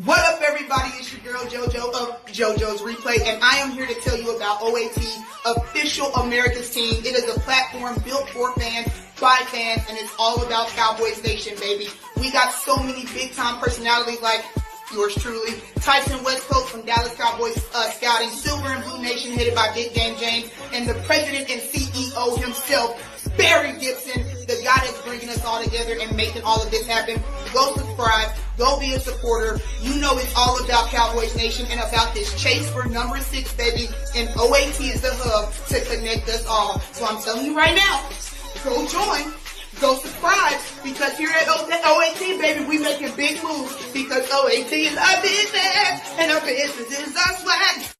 What up, everybody? It's your girl JoJo of JoJo's Replay, and I am here to tell you about OAT, Official America's Team. It is a platform built for fans, by fans, and it's all about Cowboys Nation, baby. We got so many big-time personalities like yours truly, Tyson Westcoast from Dallas Cowboys Scouting, Silver and Blue Nation headed by Big Game James, and the president and CEO himself, Barry Gibson, the guy that's bringing us all together and making all of this happen. Go subscribe. Go be a supporter. You know it's all about Cowboys Nation and about this chase for number 6, baby. And OAT is the hub to connect us all. So I'm telling you right now, go join. Go subscribe, because here at OAT, baby, we making big moves, because OAT is our business, and our business is our swag.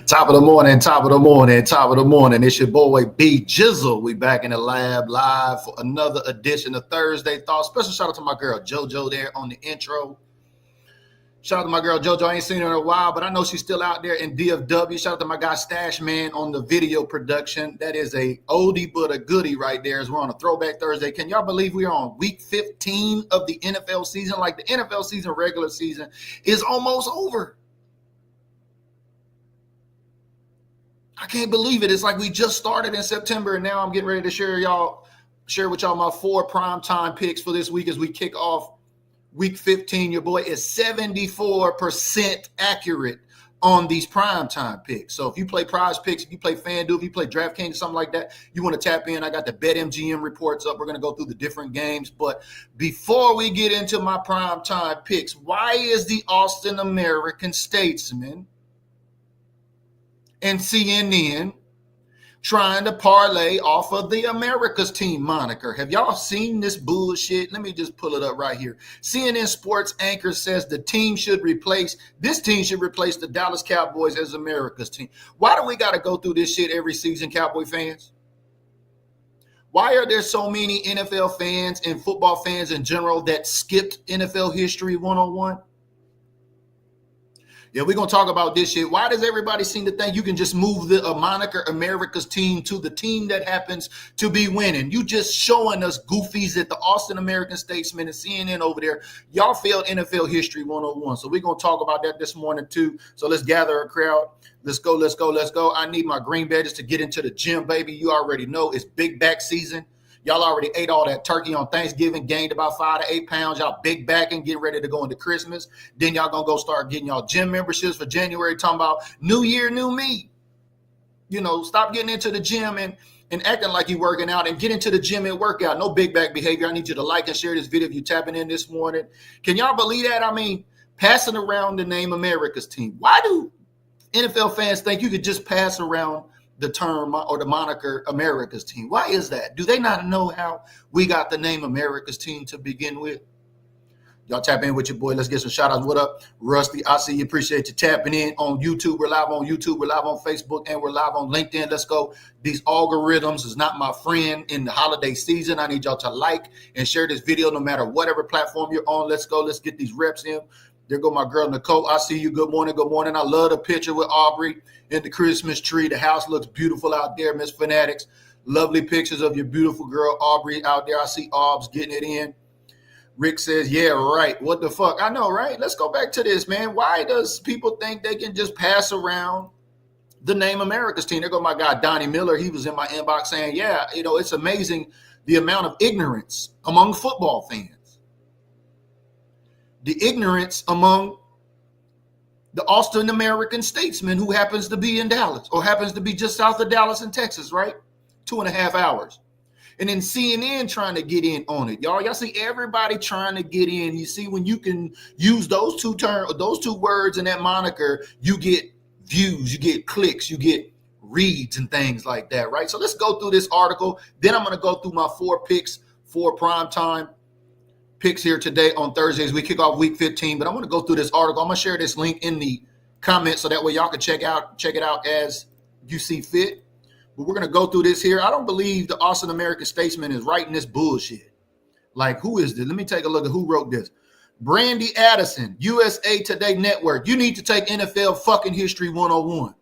Top of the morning, top of the morning, top of the morning. It's your boy B Jizzle. We back in the lab live for another edition of Thursday Thoughts. Special shout out to my girl JoJo there on the intro. Shout out to my girl JoJo. I ain't seen her in a while, but I know she's still out there in DFW. Shout out to my guy Stash Man on the video production. That is a oldie but a goodie right there as we're on a Throwback Thursday. Can y'all believe we are on week 15 of the NFL season? Like, the NFL season, regular season, is almost over. I can't believe it. It's like we just started in September, and now I'm getting ready to share with y'all my 4 prime time picks for this week as we kick off week 15. Your boy is 74% accurate on these prime time picks. So if you play Prize Picks, if you play FanDuel, if you play DraftKings, something like that, you want to tap in. I got the BetMGM reports up. We're going to go through the different games. But before we get into my prime time picks, why is the Austin American Statesman and CNN trying to parlay off of the America's Team moniker? Have y'all seen this bullshit? Let me just pull it up right here. CNN Sports anchor says this team should replace the Dallas Cowboys as America's Team. Why do we got to go through this shit every season, Cowboy fans? Why are there so many NFL fans and football fans in general that skipped NFL history 101? Yeah, we're going to talk about this shit. Why does everybody seem to think you can just move the moniker America's Team to the team that happens to be winning? You just showing us goofies at the Austin American Statesman and CNN over there. Y'all failed NFL history 101. So we're going to talk about that this morning too. So let's gather a crowd. Let's go, let's go, let's go. I need my green badges to get into the gym, baby. You already know it's big back season. Y'all already ate all that turkey on Thanksgiving, gained about 5 to 8 pounds. Y'all big backing, getting ready to go into Christmas. Then y'all going to go start getting y'all gym memberships for January, talking about new year, new me. You know, stop getting into the gym and acting like you're working out, and get into the gym and work out. No big back behavior. I need you to like and share this video if you're tapping in this morning. Can y'all believe that? I mean, passing around the name America's Team. Why do NFL fans think you could just pass around the term or the moniker America's Team? Why is that? Do they not know how we got the name America's Team to begin with? Y'all tap in with your boy. Let's get some shout outs. What up, Rusty? I see you. Appreciate you tapping in on YouTube. We're live on YouTube. We're live on Facebook, and we're live on LinkedIn. Let's go. These algorithms is not my friend in the holiday season. I need y'all to like and share this video no matter whatever platform you're on. Let's go. Let's get these reps in. There go my girl, Nicole. I see you. Good morning. Good morning. I love the picture with Aubrey in the Christmas tree. The house looks beautiful out there, Miss Fanatics. Lovely pictures of your beautiful girl, Aubrey, out there. I see Aubs getting it in. Rick says, yeah, right. What the fuck? I know, right? Let's go back to this, man. Why does people think they can just pass around the name America's Team? There go my guy, Donnie Miller. He was in my inbox saying, yeah, you know, it's amazing the amount of ignorance among football fans. The ignorance among the Austin American Statesman who happens to be in Dallas, or happens to be just south of Dallas in Texas, right? 2.5 hours. And then CNN trying to get in on it. Y'all see everybody trying to get in. You see, when you can use those two words in that moniker, you get views, you get clicks, you get reads and things like that, right? So let's go through this article. Then I'm going to go through my 4 picks for primetime picks here today on Thursdays. We kick off week 15, but I'm going to go through this article. I'm going to share this link in the comments so that way y'all can check it out as you see fit. But we're going to go through this here. I don't believe the Austin American Statesman is writing this bullshit. Like, who is this? Let me take a look at who wrote this. Brandy Addison, USA Today Network. You need to take NFL fucking history 101.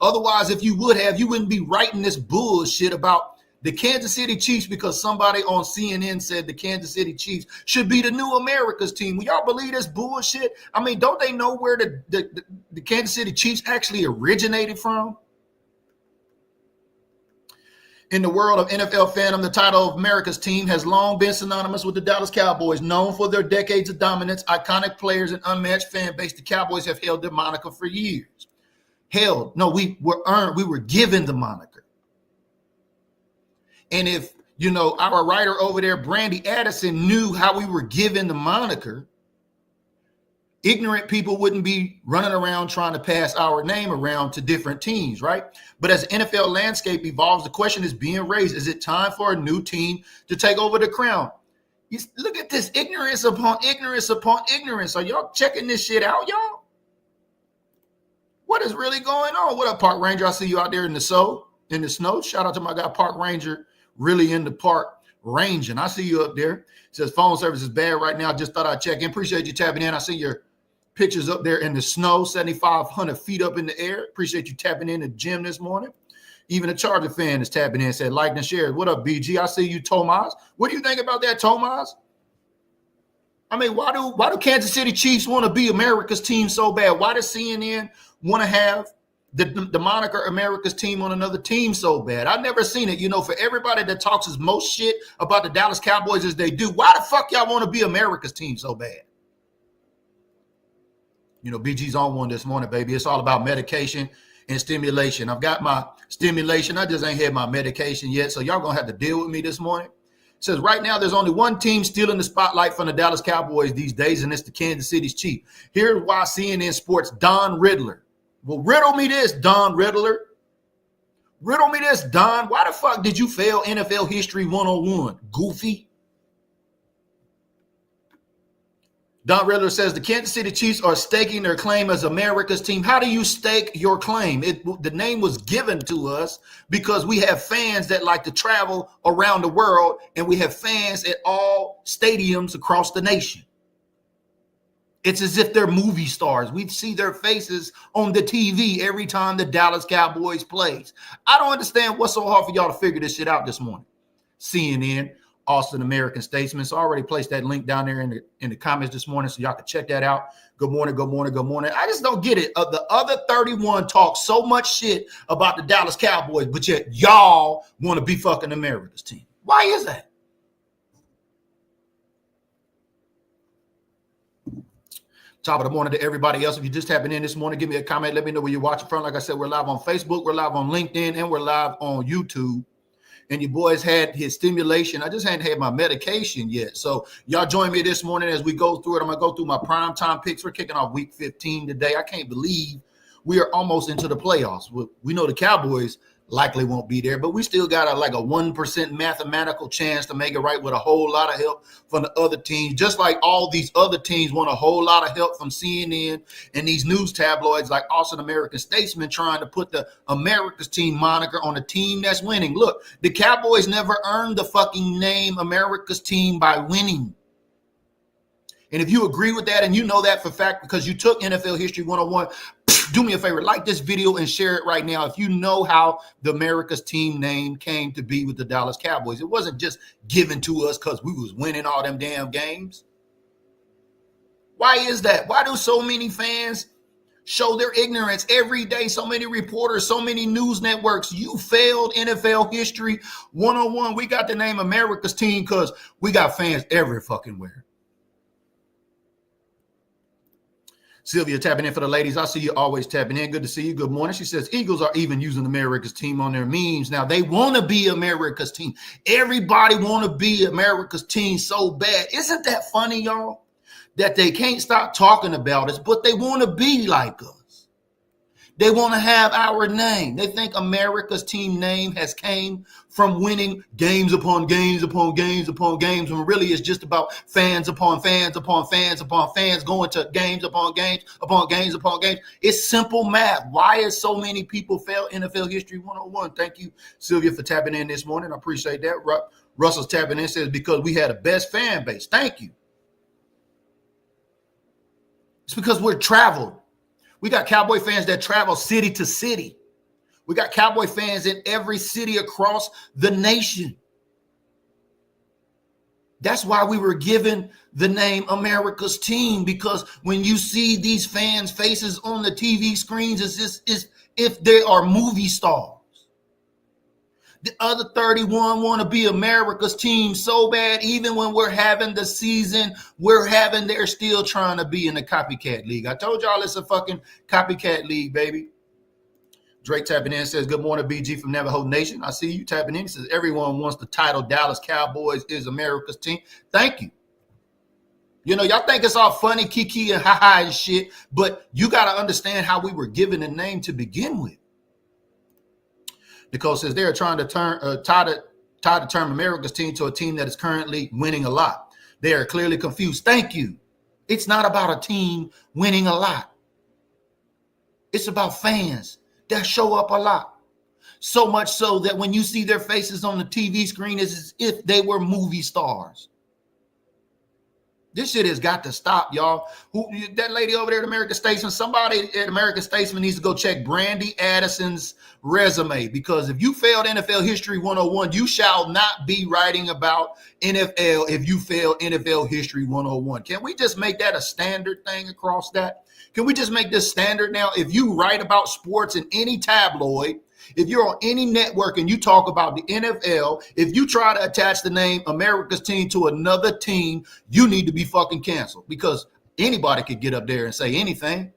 Otherwise, if you would have, you wouldn't be writing this bullshit about the Kansas City Chiefs because somebody on CNN said the Kansas City Chiefs should be the new America's team. Will y'all believe this bullshit? I mean, don't they know where the Kansas City Chiefs actually originated from? In the world of NFL fandom, the title of America's team has long been synonymous with the Dallas Cowboys. Known for their decades of dominance, iconic players, and unmatched fan base, the Cowboys have held their moniker for years. We were given the moniker. And if, our writer over there, Brandy Addison, knew how we were given the moniker, ignorant people wouldn't be running around trying to pass our name around to different teams, right? But as the NFL landscape evolves, the question is being raised. Is it time for a new team to take over the crown? Look at this ignorance upon ignorance upon ignorance. Are y'all checking this shit out, y'all? What is really going on? What up, Park Ranger? I see you out there in the snow. Shout out to my guy, Park Ranger, really in the park ranging. I see you up there. It says phone service is bad right now. Just thought I'd check in. Appreciate you tapping in. I see your pictures up there in the snow, 7,500 feet up in the air. Appreciate you tapping in the gym this morning. Even a Charger fan is tapping in, said like and share. What up, BG? I see you, Tomas. What do you think about that, Tomas? I mean, why do Kansas City Chiefs want to be America's team so bad? Why does CNN want to have the moniker America's team on another team so bad? I've never seen it. For everybody that talks as most shit about the Dallas Cowboys as they do, why the fuck y'all want to be America's team so bad? BG's on one this morning, baby. It's all about medication and stimulation. I've got my stimulation. I just ain't had my medication yet. So y'all going to have to deal with me this morning. It says right now there's only one team stealing the spotlight from the Dallas Cowboys these days, and it's the Kansas City Chiefs. Here's why CNN Sports' Don Riddler. Well, riddle me this, Don Riddler. Riddle me this, Don. Why the fuck did you fail NFL History 101, goofy? Don Riddler says the Kansas City Chiefs are staking their claim as America's team. How do you stake your claim? The name was given to us because we have fans that like to travel around the world, and we have fans at all stadiums across the nation. It's as if they're movie stars. We see their faces on the TV every time the Dallas Cowboys plays. I don't understand what's so hard for y'all to figure this shit out this morning. CNN, Austin American Statesman. So I already placed that link down there in the comments this morning, so y'all can check that out. Good morning, good morning, good morning. I just don't get it. The other 31 talk so much shit about the Dallas Cowboys, but yet y'all want to be fucking America's team. Why is that? Top of the morning to everybody else. If you're just tapping in this morning, give me a comment. Let me know where you're watching from. Like I said, we're live on Facebook, we're live on LinkedIn, and we're live on YouTube. And your boys had his stimulation. I just hadn't had my medication yet. So y'all join me this morning as we go through it. I'm going to go through my prime time picks. We're kicking off week 15 today. I can't believe we are almost into the playoffs. We know the Cowboys likely won't be there, but we still got a 1% mathematical chance to make it right with a whole lot of help from the other teams, just like all these other teams want a whole lot of help from CNN and these news tabloids like Austin American Statesman trying to put the America's team moniker on a team that's winning. Look, the Cowboys never earned the fucking name America's team by winning. And if you agree with that and you know that for fact because you took NFL History 101, do me a favor, like this video and share it right now if you know how the America's team name came to be with the Dallas Cowboys. It wasn't just given to us because we was winning all them damn games. Why is that? Why do so many fans show their ignorance every day? So many reporters, so many news networks. You failed NFL History 101. We got the name America's team because we got fans every fucking where. Sylvia tapping in for the ladies. I see you always tapping in. Good to see you. Good morning. She says Eagles are even using America's team on their memes. Now, they want to be America's team. Everybody want to be America's team so bad. Isn't that funny, y'all? That they can't stop talking about us, but they want to be like us. They want to have our name. They think America's team name has came from winning games upon games upon games upon games, when really it's just about fans upon fans upon fans upon fans going to games upon games upon games upon games. It's simple math. Why is so many people fail NFL History 101? Thank you, Sylvia, for tapping in this morning. I appreciate that. Russell's tapping in, says because we had a best fan base. Thank you. It's because we're traveled. We got Cowboy fans that travel city to city. We got Cowboy fans in every city across the nation. That's why we were given the name America's Team, because when you see these fans' faces on the TV screens, it's if they are movie stars. The other 31 want to be America's Team so bad, even when we're having the season they're still trying to be in the copycat league. I told y'all it's a fucking copycat league, baby. Drake tapping in says, good morning, BG from Navajo Nation. I see you tapping in. He says, everyone wants the title Dallas Cowboys is America's Team. Thank you. You know, y'all think it's all funny, kiki and ha-ha and shit, but you got to understand how we were given a name to begin with. Because says they're trying to tie the term America's Team to a team that is currently winning a lot. They are clearly confused. Thank you. It's not about a team winning a lot. It's about fans that show up a lot. So much so that when you see their faces on the TV screen, it's as if they were movie stars. This shit has got to stop, y'all. That lady over there at American Statesman, somebody at American Statesman needs to go check Brandy Addison's resume, because if you failed NFL History 101, you shall not be writing about NFL if you failed NFL History 101. Can we just make that a standard thing across that? Can we just make this standard now? If you write about sports in any tabloid, if you're on any network and you talk about the NFL, if you try to attach the name America's Team to another team, you need to be fucking canceled, because anybody could get up there and say anything.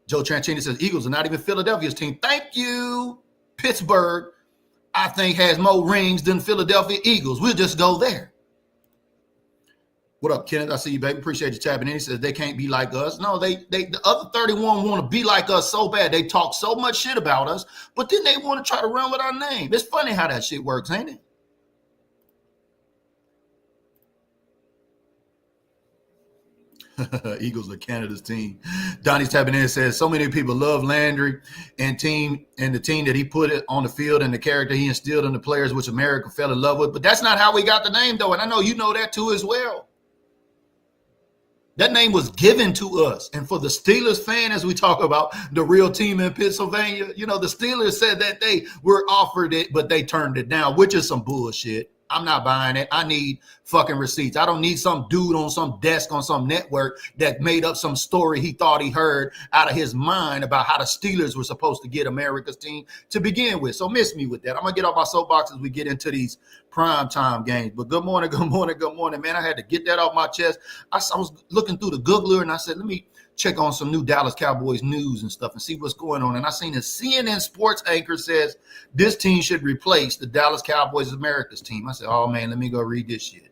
Joe Tranchini says, Eagles are not even Philadelphia's team. Thank you. Pittsburgh, I think, has more rings than Philadelphia Eagles. We'll just go there. What up, Kenneth? I see you, baby. Appreciate you tapping in. He says they can't be like us. No, the other 31 want to be like us so bad. They talk so much shit about us, but then they want to try to run with our name. It's funny how that shit works, ain't it? Eagles are Canada's team. Donnie's tapping in and says so many people love Landry and the team that he put it on the field and the character he instilled in the players, which America fell in love with. But that's not how we got the name, though. And I know you know that too as well. That name was given to us. And for the Steelers fan, as we talk about the real team in Pennsylvania, you know, the Steelers said that they were offered it, but they turned it down, which is some bullshit. I'm not buying it. I need fucking receipts. I don't need some dude on some desk on some network that made up some story he thought he heard out of his mind about how the Steelers were supposed to get America's team to begin with. So miss me with that. I'm going to get off my soapbox as we get into these prime time games. But good morning, man. I had to get that off my chest. I was looking through the Googler and I said, let me check on some new Dallas Cowboys news and stuff and see what's going on. And I seen a CNN sports anchor says this team should replace the Dallas Cowboys America's team. I said, oh man, let me go read this shit.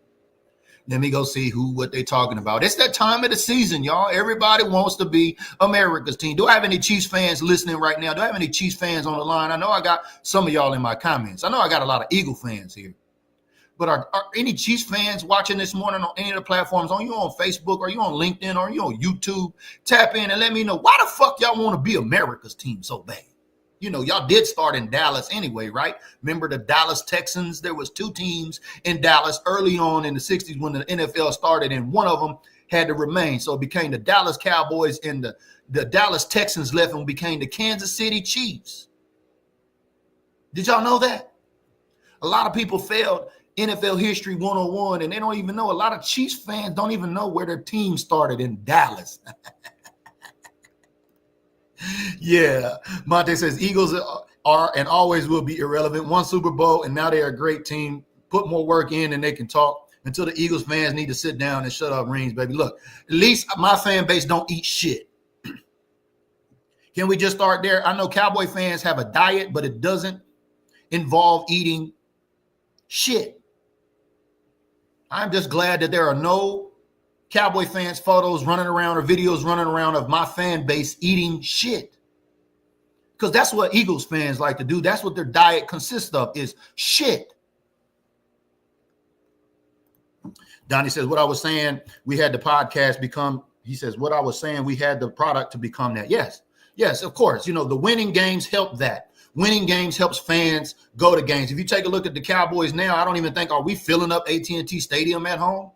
Let me go see what they talking about. It's that time of the season, y'all. Everybody wants to be America's team. Do I have any Chiefs fans listening right now? Do I have any Chiefs fans on the line? I know I got some of y'all in my comments. I know I got a lot of Eagle fans here. But are any Chiefs fans watching this morning on any of the platforms? Are you on Facebook? Are you on LinkedIn? Are you on YouTube? Tap in and let me know why the fuck y'all want to be America's team so bad. You know, y'all did start in Dallas anyway, right? Remember the Dallas Texans? There was two teams in Dallas early on in the 60s when the NFL started, and one of them had to remain. So it became the Dallas Cowboys, and the Dallas Texans left and became the Kansas City Chiefs. Did y'all know that? A lot of people failed NFL History 101, and they don't even know. A lot of Chiefs fans don't even know where their team started in Dallas. Yeah. Monte says Eagles are and always will be irrelevant. One Super Bowl, and now they're a great team. Put more work in and they can talk. Until the Eagles fans need to sit down and shut up rings, baby. Look, at least my fan base don't eat shit. Can we just start there? I know Cowboy fans have a diet, but it doesn't involve eating shit. I'm just glad that there are no Cowboy fans photos running around or videos running around of my fan base eating shit. Because that's what Eagles fans like to do. That's what their diet consists of, is shit. Donnie says, what I was saying, we had the podcast become, he says, what I was saying, we had the product to become that. Yes, of course. You know, the winning games help that. Winning games helps fans go to games. If you take a look at the Cowboys now, I don't even think, are we filling up AT&T Stadium at home?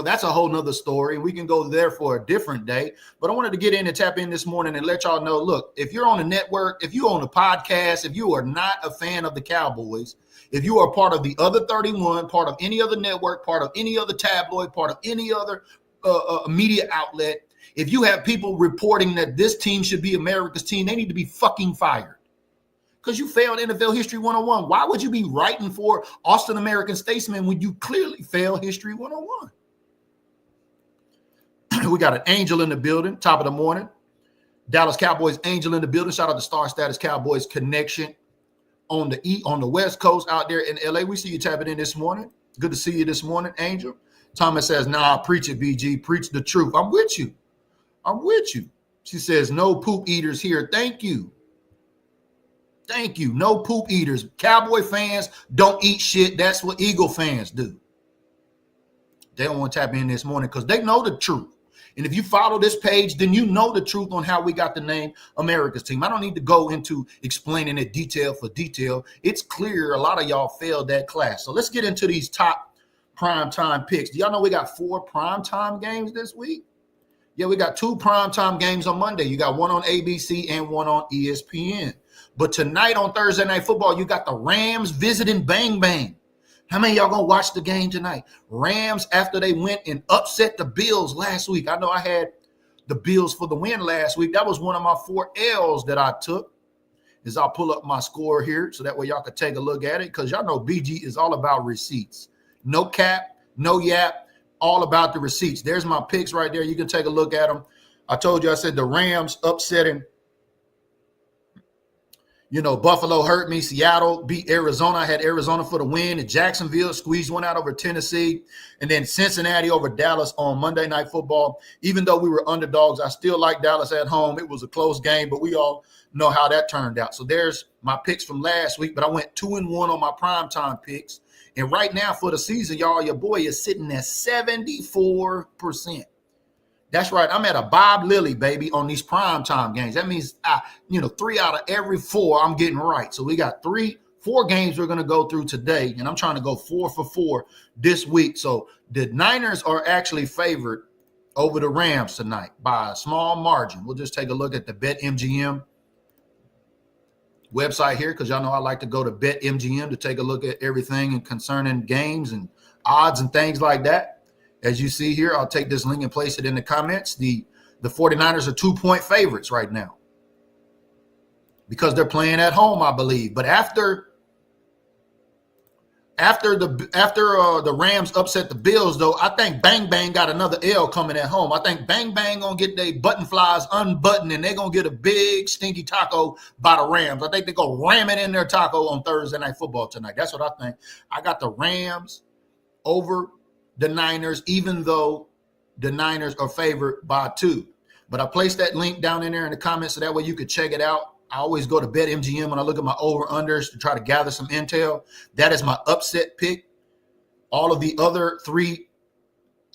That's a whole nother story. We can go there for a different day. But I wanted to get in and tap in this morning and let y'all know, look, if you're on a network, if you're on a podcast, if you are not a fan of the Cowboys, if you are part of the other 31, part of any other network, part of any other tabloid, part of any other media outlet, if you have people reporting that this team should be America's team, they need to be fucking fired. Because you failed NFL History 101. Why would you be writing for Austin American Statesman when you clearly failed History 101? We got an angel in the building, top of the morning. Dallas Cowboys angel in the building. Shout out to Star Status Cowboys Connection on the West Coast out there in LA. We see you tapping in this morning. Good to see you this morning, Angel. Thomas says, nah, preach it, BG. Preach the truth. I'm with you. I'm with you. She says, no poop eaters here. Thank you. Thank you. No poop eaters. Cowboy fans don't eat shit. That's what Eagle fans do. They don't want to tap in this morning because they know the truth. And if you follow this page, then you know the truth on how we got the name America's Team. I don't need to go into explaining it detail for detail. It's clear a lot of y'all failed that class. So let's get into these top primetime picks. Do y'all know we got 4 primetime games this week? Yeah, we got 2 primetime games on Monday. You got one on ABC and one on ESPN. But tonight on Thursday Night Football, you got the Rams visiting Bang Bang. How many of y'all going to watch the game tonight? Rams, after they went and upset the Bills last week. I know I had the Bills for the win last week. That was one of my 4 L's that I took. Is I'll pull up my score here so that way y'all can take a look at it because y'all know BG is all about receipts. No cap, no yap, all about the receipts. There's my picks right there. You can take a look at them. I told you, I said the Rams upsetting. Buffalo hurt me. Seattle beat Arizona. I had Arizona for the win. And Jacksonville squeezed one out over Tennessee. And then Cincinnati over Dallas on Monday Night Football. Even though we were underdogs, I still like Dallas at home. It was a close game, but we all know how that turned out. So there's my picks from last week. But I went 2-1 on my primetime picks. And right now for the season, y'all, your boy is sitting at 74%. That's right. I'm at a Bob Lilly, baby, on these primetime games. That means, 3 out of every 4 I'm getting right. So we got 4 games we're going to go through today, and I'm trying to go 4 for 4 this week. So the Niners are actually favored over the Rams tonight by a small margin. We'll just take a look at the BetMGM website here because y'all know I like to go to BetMGM to take a look at everything and concerning games and odds and things like that. As you see here, I'll take this link and place it in the comments. The 49ers are 2-point favorites right now because they're playing at home, I believe. But after the Rams upset the Bills, though, I think Bang Bang got another L coming at home. I think Bang Bang gonna get their button flies unbuttoned and they're gonna get a big stinky taco by the Rams. I think they're gonna ram it in their taco on Thursday Night Football tonight. That's what I think. I got the Rams over the Niners, even though the Niners are favored by 2. But I placed that link down in there in the comments so that way you could check it out. I always go to BetMGM when I look at my over-unders to try to gather some intel. That is my upset pick. All of the other 3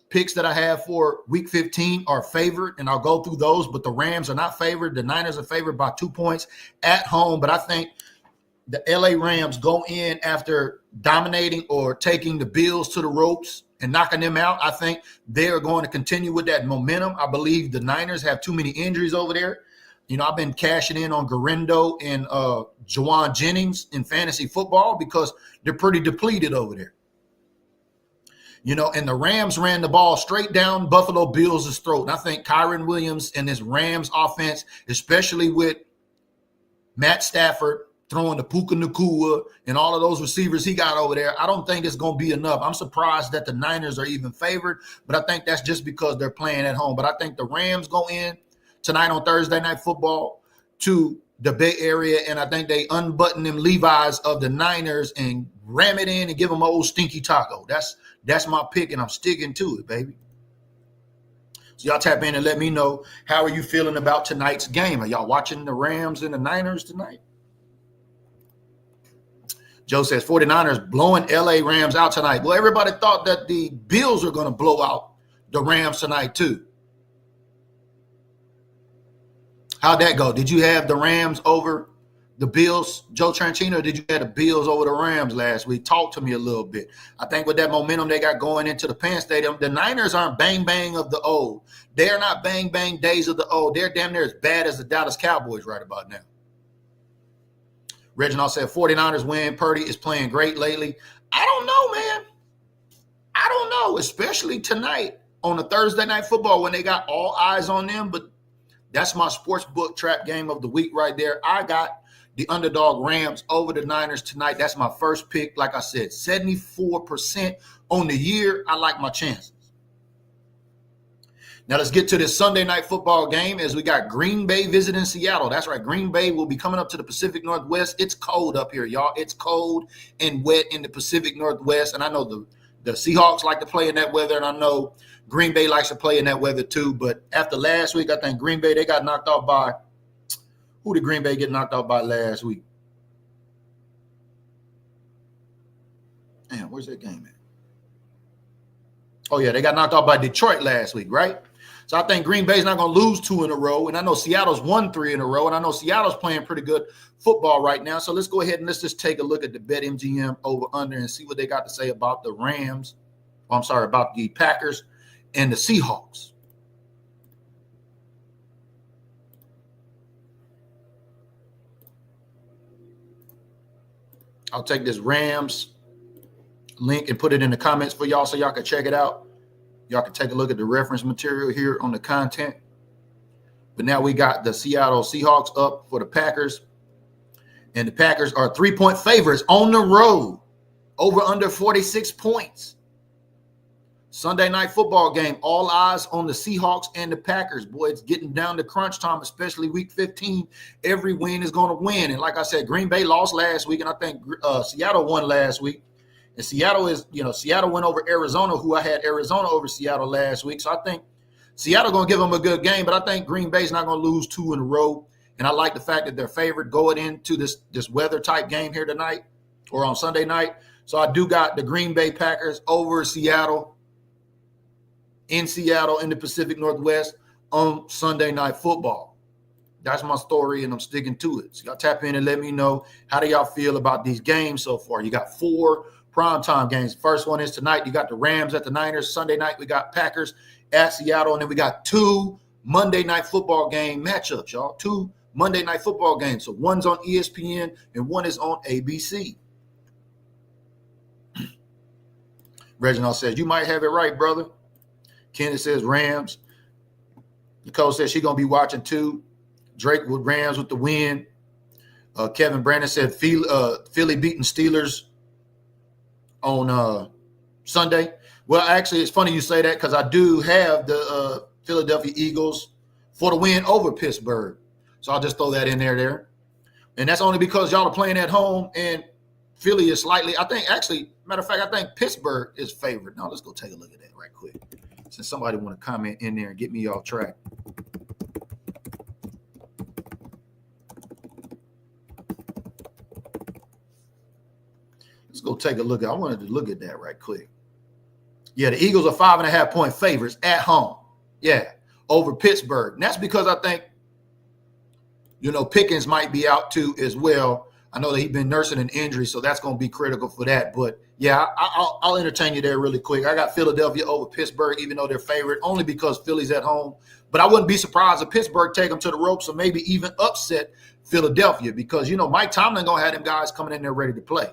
picks that I have for Week 15 are favored, and I'll go through those. But the Rams are not favored. The Niners are favored by 2 points at home. But I think the LA Rams go in after dominating or taking the Bills to the ropes and knocking them out. I think they're going to continue with that momentum. I believe the Niners have too many injuries over there. I've been cashing in on Garendo and Jawan Jennings in fantasy football because they're pretty depleted over there. And the Rams ran the ball straight down Buffalo Bills' throat. And I think Kyron Williams and this Rams offense, especially with Matt Stafford throwing the Puka Nacua and all of those receivers he got over there, I don't think it's going to be enough. I'm surprised that the Niners are even favored, but I think that's just because they're playing at home. But I think the Rams go in tonight on Thursday Night Football to the Bay Area, and I think they unbutton them Levi's of the Niners and ram it in and give them an old stinky taco. That's my pick, and I'm sticking to it, baby. So y'all tap in and let me know, how are you feeling about tonight's game? Are y'all watching the Rams and the Niners tonight? Joe says 49ers blowing LA Rams out tonight. Well, everybody thought that the Bills were going to blow out the Rams tonight too. How'd that go? Did you have the Rams over The Bills, Joe Tranchino, did you have the Bills over the Rams last week? Talk to me a little bit. I think with that momentum they got going into the Penn Stadium, the Niners aren't bang bang of the old. They're not bang bang days of the old. They're damn near as bad as the Dallas Cowboys right about now. Reginald said 49ers win. Purdy is playing great lately. I don't know, man. I don't know, especially tonight on a Thursday night football when they got all eyes on them. But that's my sports book trap game of the week right there. I got the underdog Rams over the Niners tonight. That's my first pick. Like I said, 74% on the year. I like my chances. Now let's get to this Sunday night football game as we got Green Bay visiting Seattle. That's right. Green Bay will be coming up to the Pacific Northwest. It's cold up here, y'all. It's cold and wet in the Pacific Northwest. And I know the Seahawks like to play in that weather, and I know Green Bay likes to play in that weather too. But after last week, I think Green Bay, they got knocked off by – who did Green Bay get knocked out by last week? Damn, where's that game at? Oh, yeah, they got knocked out by Detroit last week, right? So I think Green Bay's not going to lose 2 in a row. And I know Seattle's won 3 in a row. And I know Seattle's playing pretty good football right now. So let's go ahead and let's just take a look at the BetMGM over-under and see what they got to say about the Rams. Oh, I'm sorry, about the Packers and the Seahawks. I'll take this Rams link and put it in the comments for y'all so y'all can check it out. Y'all can take a look at the reference material here on the content. But now we got the Seattle Seahawks up for the Packers. And the Packers are 3-point favorites on the road, over under 46 points. Sunday night football game, all eyes on the Seahawks and the Packers. Boy, it's getting down to crunch time, especially week 15. Every win is going to win. And like I said, Green Bay lost last week, and I think Seattle won last week. And Seattle went over Arizona, who I had Arizona over Seattle last week. So I think Seattle going to give them a good game, but I think Green Bay's not going to lose 2 in a row. And I like the fact that they're favored going into this weather-type game here tonight or on Sunday night. So I do got the Green Bay Packers over Seattle. In Seattle, in the Pacific Northwest, on Sunday Night Football. That's my story, and I'm sticking to it. So y'all tap in and let me know, how do y'all feel about these games so far? You got 4 primetime games. The first one is tonight. You got the Rams at the Niners. Sunday night, we got Packers at Seattle, and then we got 2 Monday Night Football game matchups, y'all. 2 Monday Night Football games. So one's on ESPN, and one is on ABC. Reginald says, you might have it right, brother. Kenneth says Rams. Nicole says she's going to be watching too. Drake with Rams with the win. Kevin Brandon said Philly beating Steelers on Sunday. Well, actually, it's funny you say that because I do have the Philadelphia Eagles for the win over Pittsburgh. So I'll just throw that in there. And that's only because y'all are playing at home and Philly is slightly, I think, actually, matter of fact, I think Pittsburgh is favored. Now let's go take a look at that right quick. Since somebody want to comment in there and get me off track. Let's go take a look. I wanted to look at that right quick. Yeah, the Eagles are 5.5-point favorites at home. Yeah, over Pittsburgh. And that's because I think, Pickens might be out too as well. I know that he's been nursing an injury, so that's going to be critical for that. But, yeah, I'll entertain you there really quick. I got Philadelphia over Pittsburgh, even though they're favored, only because Philly's at home. But I wouldn't be surprised if Pittsburgh take them to the ropes or maybe even upset Philadelphia because, Mike Tomlin going to have them guys coming in there ready to play.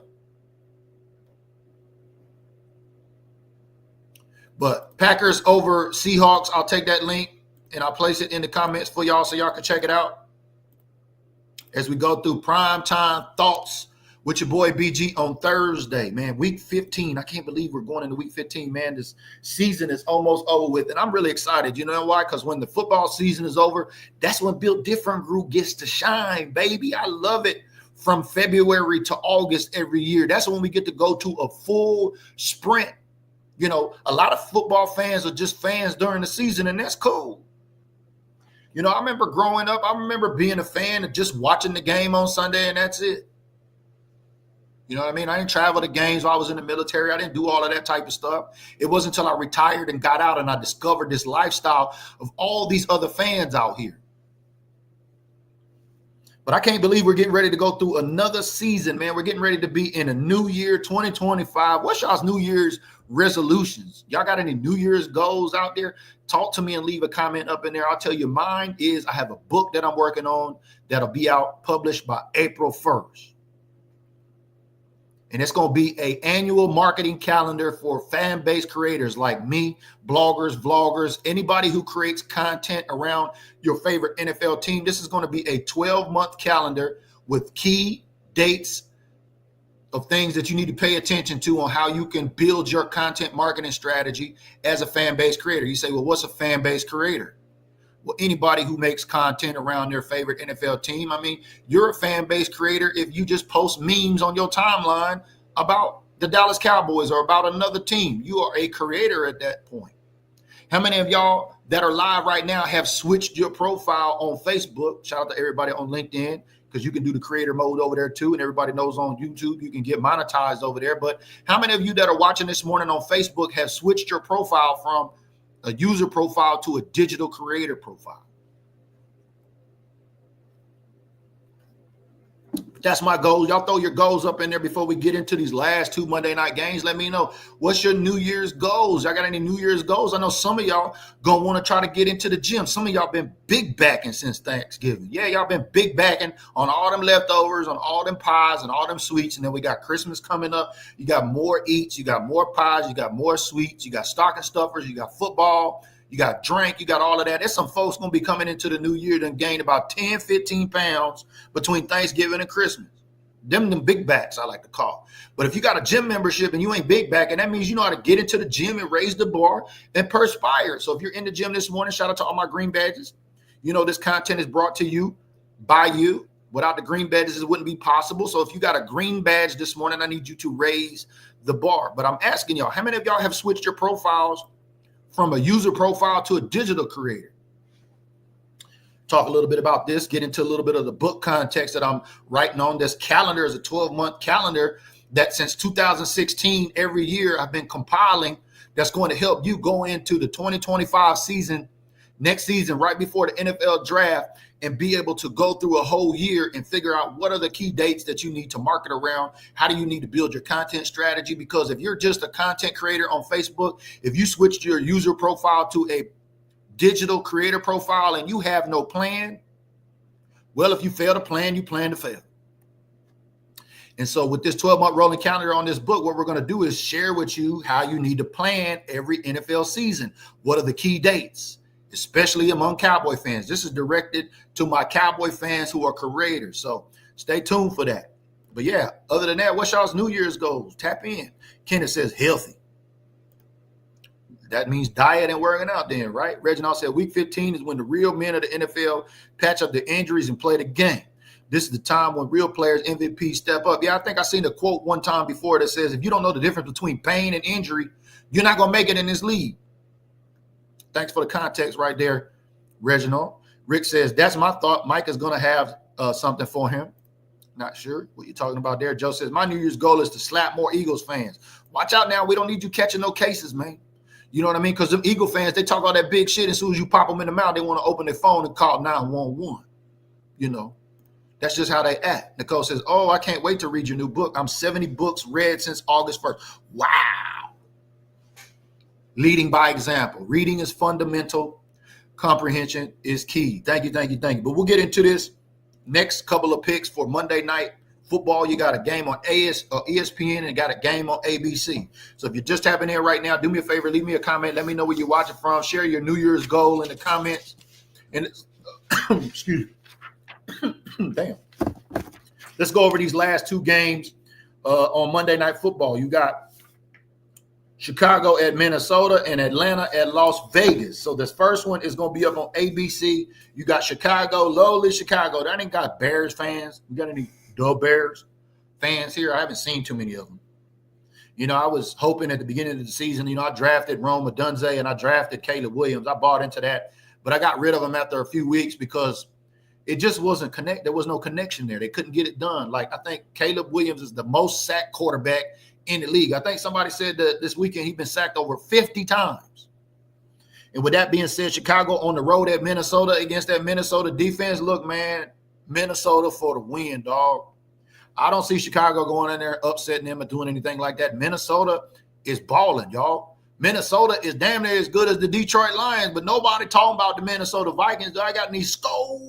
But Packers over Seahawks, I'll take that link and I'll place it in the comments for y'all so y'all can check it out. As we go through prime time thoughts with your boy BG on Thursday, man, week 15. I can't believe we're going into week 15, man. This season is almost over with, and I'm really excited. You know why? Because when the football season is over, that's when Built Different Group gets to shine, baby. I love it. From February to August every year. That's when we get to go to a full sprint. A lot of football fans are just fans during the season, and that's cool. I remember growing up, I remember being a fan and just watching the game on Sunday, and that's it. You know what I mean? I didn't travel to games while I was in the military. I didn't do all of that type of stuff. It wasn't until I retired and got out and I discovered this lifestyle of all these other fans out here. But I can't believe we're getting ready to go through another season, man. We're getting ready to be in a new year, 2025. What's y'all's New Year's resolutions? Y'all got any New Year's goals out there? Talk to me and leave a comment up in there. I'll tell you, mine is I have a book that I'm working on that'll be out published by April 1st. And it's going to be an annual marketing calendar for fan-based creators like me, bloggers, vloggers, anybody who creates content around your favorite NFL team. This is going to be a 12-month calendar with key dates of things that you need to pay attention to on how you can build your content marketing strategy as a fan-based creator. You say, well, what's a fan-based creator? Well, anybody who makes content around their favorite NFL team. I mean, you're a fan-based creator if you just post memes on your timeline about the Dallas Cowboys or about another team. You are a creator at that point. How many of y'all that are live right now have switched your profile on Facebook? Shout out to everybody on LinkedIn, because you can do the creator mode over there too. And everybody knows on YouTube, you can get monetized over there. But how many of you that are watching this morning on Facebook have switched your profile from a user profile to a digital creator profile? That's my goal. Y'all throw your goals up in there before we get into these last two Monday night games. Let me know, what's your New Year's goals? Y'all got any New Year's goals? I know some of y'all gonna want to try to get into the gym. Some of y'all been big backing since Thanksgiving. Yeah, y'all been big backing on all them leftovers, on all them pies and all them sweets. And then we got Christmas coming up. You got more eats, you got more pies, you got more sweets, you got stocking stuffers, you got football, you got drink, you got all of that. There's some folks going to be coming into the new year and gain about 10, 15 pounds between Thanksgiving and Christmas. Them big backs, I like to call. But if you got a gym membership and you ain't big back, and that means you know how to get into the gym and raise the bar and perspire. So if you're in the gym this morning, shout out to all my green badges. You know, this content is brought to you by you. Without the green badges, it wouldn't be possible. So if you got a green badge this morning, I need you to raise the bar. But I'm asking y'all, how many of y'all have switched your profiles from a user profile to a digital creator? Talk a little bit about this, get into a little bit of the book context that I'm writing on. This calendar is a 12-month calendar that since 2016, every year I've been compiling, that's going to help you go into the 2025 season, next season, right before the NFL draft, and be able to go through a whole year and figure out what are the key dates that you need to market around. How do you need to build your content strategy? Because if you're just a content creator on Facebook, if you switched your user profile to a digital creator profile and you have no plan, well, if you fail to plan, you plan to fail. And so with this 12-month rolling calendar on this book, what we're going to do is share with you how you need to plan every NFL season. What are the key dates, especially among Cowboy fans? This is directed to my Cowboy fans who are creators. So stay tuned for that. But yeah, other than that, what's y'all's New Year's goals? Tap in. Kenneth says healthy. That means diet and working out then, right? Reginald said week 15 is when the real men of the NFL patch up the injuries and play the game. This is the time when real players, MVP, step up. Yeah, I think I seen a quote one time before that says, if you don't know the difference between pain and injury, you're not going to make it in this league. Thanks for the context right there, Reginald. Rick says, that's my thought. Mike is going to have something for him. Not sure what you're talking about there. Joe says, my New Year's goal is to slap more Eagles fans. Watch out now. We don't need you catching no cases, man. You know what I mean? Because them Eagle fans, they talk all that big shit. As soon as you pop them in the mouth, they want to open their phone and call 911. You know, that's just how they act. Nicole says, oh, I can't wait to read your new book. I'm 70 books read since August 1st. Wow. Leading by example. Reading is fundamental. Comprehension is key. Thank you, thank you, thank you. But we'll get into this next couple of picks for Monday night football. You got a game on ESPN and got a game on ABC. So if you're just tapping in right now, do me a favor, leave me a comment. Let me know where you're watching from. Share your New Year's goal in the comments. And excuse me. Damn. Let's go over these last two games on Monday Night Football. You got Chicago at Minnesota and Atlanta at Las Vegas. So this first one is going to be up on ABC. You got Chicago, lowly Chicago. That ain't got Bears fans. You got any the Bears fans here? I haven't seen too many of them. You know, I was hoping at the beginning of the season, you know, I drafted Rome Odunze and I drafted Caleb Williams. I bought into that, but I got rid of them after a few weeks because it just wasn't connect. There was no connection there. They couldn't get it done. Like, I think Caleb Williams is the most sacked quarterback in the league. I think somebody said that this weekend he's been sacked over 50 times. And with that being said, Chicago on the road at Minnesota against that Minnesota defense, look, man, Minnesota for the win, dog. I don't see Chicago going in there upsetting them or doing anything like that. Minnesota is balling, y'all. Minnesota is damn near as good as the Detroit Lions, but nobody talking about the Minnesota Vikings. I got any Skull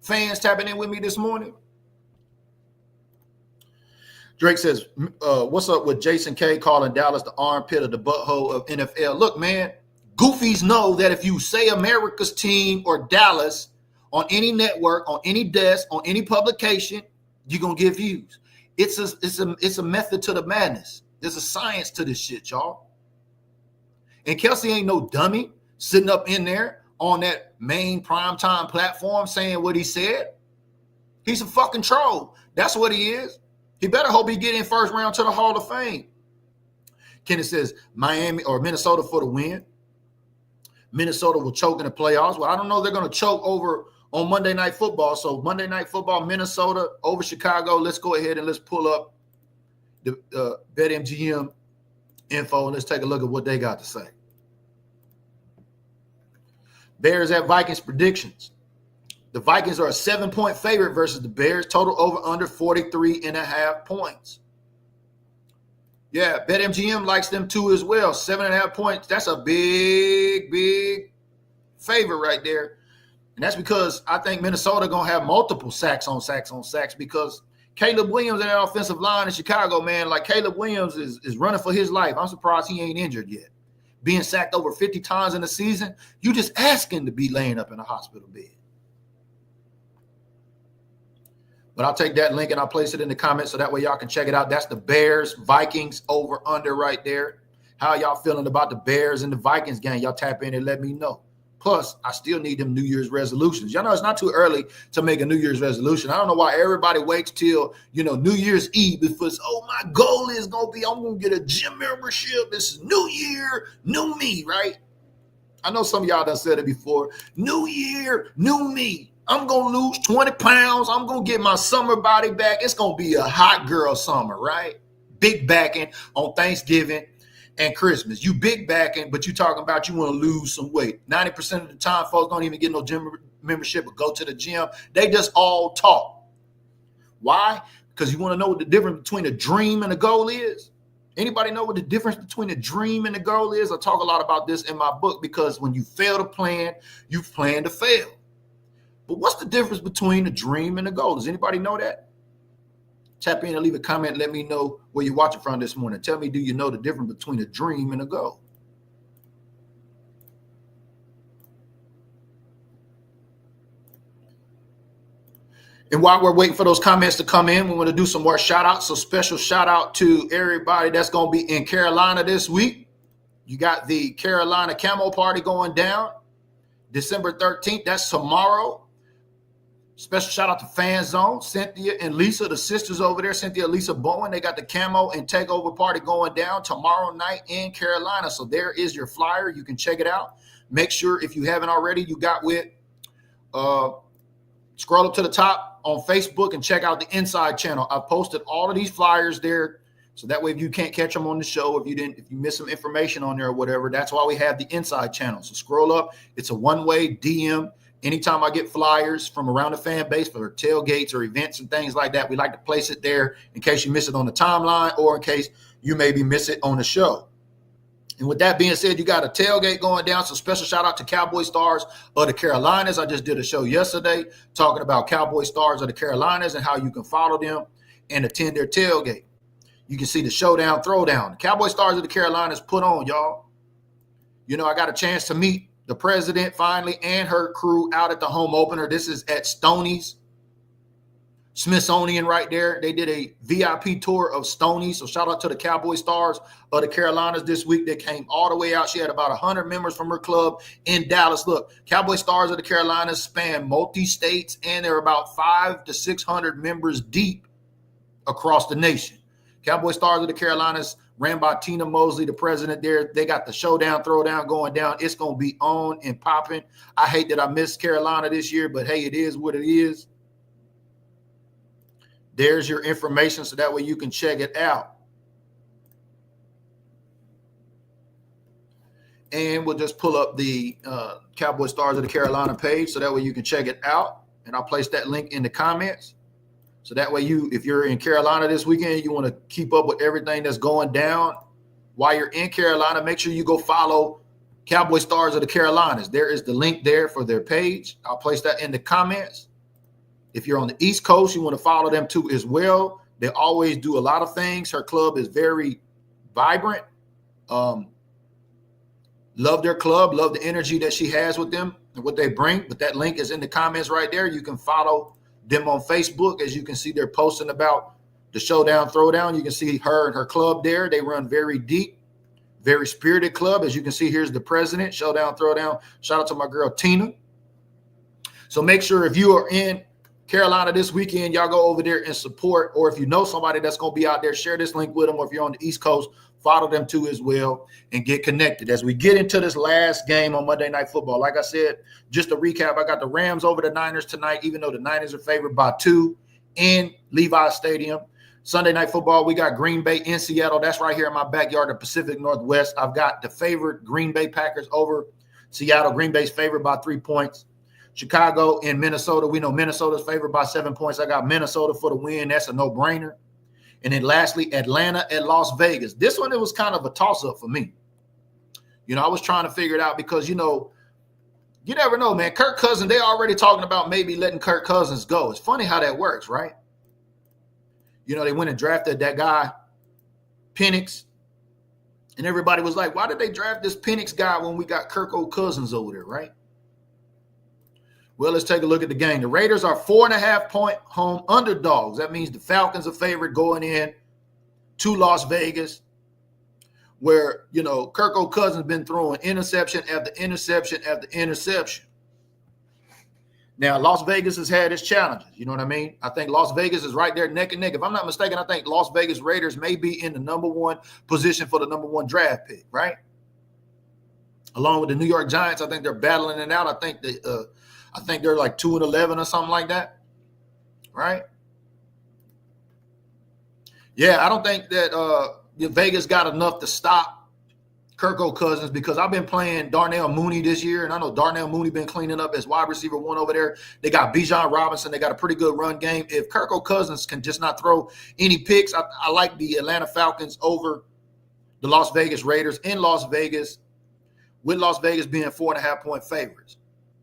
fans tapping in with me this morning? Drake says, what's up with Jason K calling Dallas the armpit of the butthole of NFL? Look, man, goofies know that if you say America's team or Dallas on any network, on any desk, on any publication, you're going to get views. It's a method to the madness. There's a science to this shit, y'all. And Kelsey ain't no dummy sitting up in there on that main primetime platform saying what he said. He's a fucking troll. That's what he is. He better hope he get in first round to the Hall of Fame. Kenneth says Miami or Minnesota for the win. Minnesota will choke in the playoffs. Well, I don't know. They're going to choke over on Monday Night Football. So Monday Night Football, Minnesota over Chicago. Let's go ahead and let's pull up the BetMGM info and let's take a look at what they got to say. Bears at Vikings predictions. The Vikings are a 7-point favorite versus the Bears. Total over under 43.5 points. Yeah, BetMGM likes them too as well. 7.5 points. That's a big, big favorite right there. And that's because I think Minnesota going to have multiple sacks on sacks because Caleb Williams in that offensive line in Chicago, man, like Caleb Williams is running for his life. I'm surprised he ain't injured yet. Being sacked over 50 times in a season, you just asking to be laying up in a hospital bed. But I'll take that link and I'll place it in the comments so that way y'all can check it out. That's the Bears, Vikings over under right there. How y'all feeling about the Bears and the Vikings game? Y'all tap in and let me know. Plus, I still need them New Year's resolutions. Y'all know it's not too early to make a New Year's resolution. I don't know why everybody waits till, New Year's Eve before, my goal is going to be, I'm going to get a gym membership. This is New Year, new me, right? I know some of y'all done said it before. New year, new me. I'm going to lose 20 pounds. I'm going to get my summer body back. It's going to be a hot girl summer, right? Big backing on Thanksgiving and Christmas. You big backing, but you talking about you want to lose some weight. 90% of the time, folks don't even get no gym membership or go to the gym. They just all talk. Why? Because you want to know what the difference between a dream and a goal is? Anybody know what the difference between a dream and a goal is? I talk a lot about this in my book because when you fail to plan, you plan to fail. But what's the difference between a dream and a goal? Does anybody know that? Tap in and leave a comment. Let me know where you're watching from this morning. Tell me, do you know the difference between a dream and a goal? And while we're waiting for those comments to come in, we want to do some more shout outs. So special shout out to everybody that's going to be in Carolina this week. You got the Carolina Camo Party going down December 13th. That's tomorrow. Special shout out to Fan Zone, Cynthia and Lisa, the sisters over there, Cynthia and Lisa Bowen. They got the Camo and Takeover Party going down tomorrow night in Carolina. So there is your flyer. You can check it out. Make sure if you haven't already, you got with scroll up to the top on Facebook and check out the Inside channel. I've posted all of these flyers there. So that way, if you can't catch them on the show, if you miss some information on there or whatever, that's why we have the Inside channel. So scroll up. It's a one-way DM. Anytime I get flyers from around the fan base for tailgates or events and things like that, we like to place it there in case you miss it on the timeline or in case you maybe miss it on the show. And with that being said, you got a tailgate going down. So special shout out to Cowboy Stars of the Carolinas. I just did a show yesterday talking about Cowboy Stars of the Carolinas and how you can follow them and attend their tailgate. You can see the showdown, throwdown. The Cowboy Stars of the Carolinas put on, y'all. I got a chance to meet the president finally and her crew out at the home opener. This is at Stoney's Smithsonian right there. They did a VIP tour of Stoney's. So shout out to the Cowboy Stars of the Carolinas this week. They came all the way out. She had about 100 members from her club in Dallas. Look, Cowboy Stars of the Carolinas span multi-states, and they're about 500 to 600 members deep across the nation. Cowboy Stars of the Carolinas ran by Tina Mosley, the president there. They got the showdown, throwdown going down. It's going to be on and popping. I hate that I missed Carolina this year, but hey, it is what it is. There's your information so that way you can check it out. And we'll just pull up the Cowboy Stars of the Carolina page so that way you can check it out. and I'll place that link in the comments. So that way if you're in Carolina this weekend, you want to keep up with everything that's going down while you're in Carolina, make sure you go follow Cowboy Stars of the Carolinas. There is the link there for their page. I'll place that in the comments. If you're on the East Coast, you want to follow them too as well. They always do a lot of things. Her club is very vibrant. Love their club, love the energy that she has with them and what they bring. But that link is in the comments right there. You can follow them on Facebook. As you can see, they're posting about the Showdown Throwdown. You can see her and her club there. They run very deep, very spirited club. As you can see, here's the president, Showdown Throwdown. Shout out to my girl, Tina. So make sure if you are in Carolina this weekend, y'all go over there and support. Or if you know somebody that's going to be out there, share this link with them. Or if you're on the East Coast, follow them too as well and get connected. As we get into this last game on Monday Night Football, like I said, just to recap, I got the Rams over the Niners tonight, even though the Niners are favored by 2 in Levi Stadium. Sunday Night Football, we got Green Bay in Seattle. That's right here in my backyard, the Pacific Northwest. I've got the favorite Green Bay Packers over Seattle. Green Bay's favored by 3 points. Chicago and Minnesota. We know Minnesota's favored by 7 points. I got Minnesota for the win. That's a no-brainer. And then lastly, Atlanta at Las Vegas. This one, it was kind of a toss-up for me. I was trying to figure it out because, you never know, man. Kirk Cousins, they're already talking about maybe letting Kirk Cousins go. It's funny how that works, right? They went and drafted that guy, Penix. And everybody was like, why did they draft this Penix guy when we got Kirk Cousins over there, right? Well, let's take a look at the game. The Raiders are 4.5-point home underdogs. That means the Falcons are favored going in to Las Vegas, where, Kirk Cousins been throwing interception after interception after interception. Now, Las Vegas has had its challenges. You know what I mean? I think Las Vegas is right there neck and neck. If I'm not mistaken, I think Las Vegas Raiders may be in the number 1 position for the number 1 draft pick, right? Along with the New York Giants, I think they're battling it out. I think they're like 2-11 or something like that, right? Yeah, I don't think that Vegas got enough to stop Kirk Cousins because I've been playing Darnell Mooney this year, and I know Darnell Mooney been cleaning up as wide receiver 1 over there. They got Bijan Robinson. They got a pretty good run game. If Kirk Cousins can just not throw any picks, I like the Atlanta Falcons over the Las Vegas Raiders in Las Vegas, with Las Vegas being 4.5-point favorites.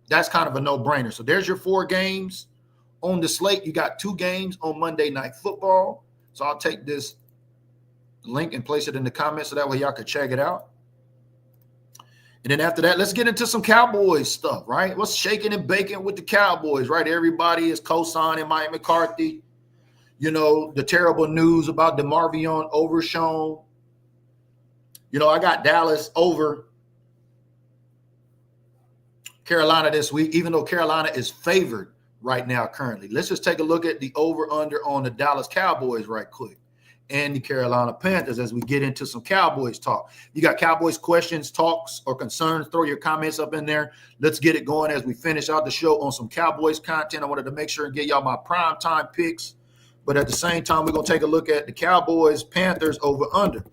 That's kind of a no-brainer. So there's your 4 games on the slate. You got 2 games on Monday Night Football. So I'll take this link and place it in the comments so that way y'all can check it out. And then after that, let's get into some Cowboys stuff, right? What's shaking and baking with the Cowboys, right? Everybody is co-signing Mike McCarthy. The terrible news about DeMarvion Overshown. I got Dallas over Carolina this week, even though Carolina is favored right now currently. Let's just take a look at the over-under on the Dallas Cowboys right quick and the Carolina Panthers as we get into some Cowboys talk. You got Cowboys questions, talks, or concerns, throw your comments up in there. Let's get it going as we finish out the show on some Cowboys content. I wanted to make sure and get y'all my prime time picks, but at the same time, we're going to take a look at the Cowboys Panthers over-under.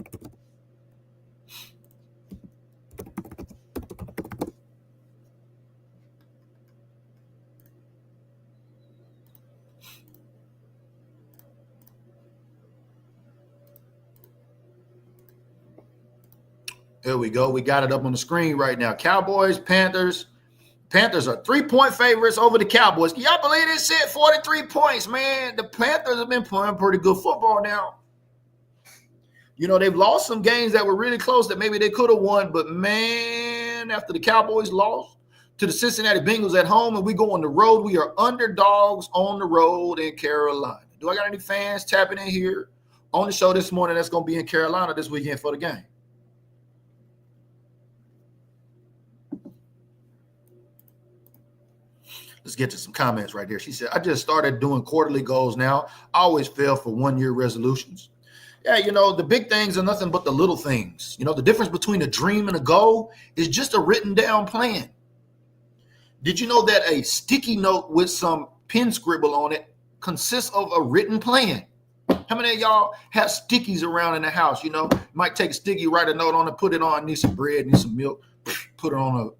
There we go. We got it up on the screen right now. Cowboys, Panthers. Panthers are 3-point favorites over the Cowboys. Can y'all believe this shit? 43 points, man. The Panthers have been playing pretty good football now. They've lost some games that were really close that maybe they could have won. But, man, after the Cowboys lost to the Cincinnati Bengals at home and we go on the road, we are underdogs on the road in Carolina. Do I got any fans tapping in here on the show this morning that's going to be in Carolina this weekend for the game? Let's get to some comments right there. She said, I just started doing quarterly goals now. I always fail for 1-year resolutions. Yeah, the big things are nothing but the little things. The difference between a dream and a goal is just a written down plan. Did you know that a sticky note with some pen scribble on it consists of a written plan? How many of y'all have stickies around in the house? Might take a sticky, write a note on it, put it on, need some bread, need some milk, put it on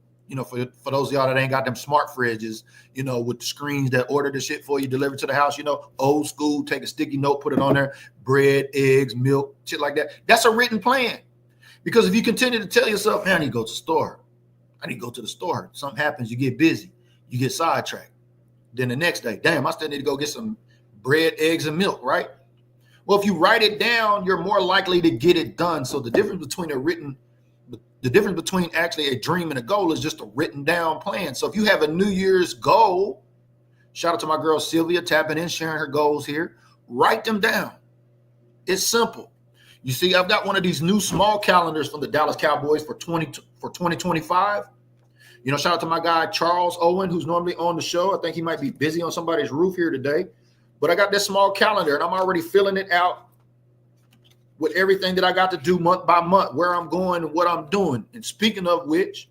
for those of y'all that ain't got them smart fridges, with the screens that order the shit for you, delivered to the house, old school, take a sticky note, put it on there, bread, eggs, milk, shit like that. That's a written plan. Because if you continue to tell yourself, man, I need to go to the store. I need to go to the store. Something happens, you get busy, you get sidetracked. Then the next day, damn, I still need to go get some bread, eggs, and milk, right? Well, if you write it down, you're more likely to get it done. So the difference between actually a dream and a goal is just a written down plan. So if you have a New Year's goal, shout out to my girl Sylvia, tapping in, sharing her goals here. Write them down. It's simple. You see, I've got one of these new small calendars from the Dallas Cowboys for 2025. Shout out to my guy Charles Owen, who's normally on the show. I think he might be busy on somebody's roof here today. But I got this small calendar, and I'm already filling it out with everything that I got to do month by month, where I'm going and what I'm doing. And speaking of which,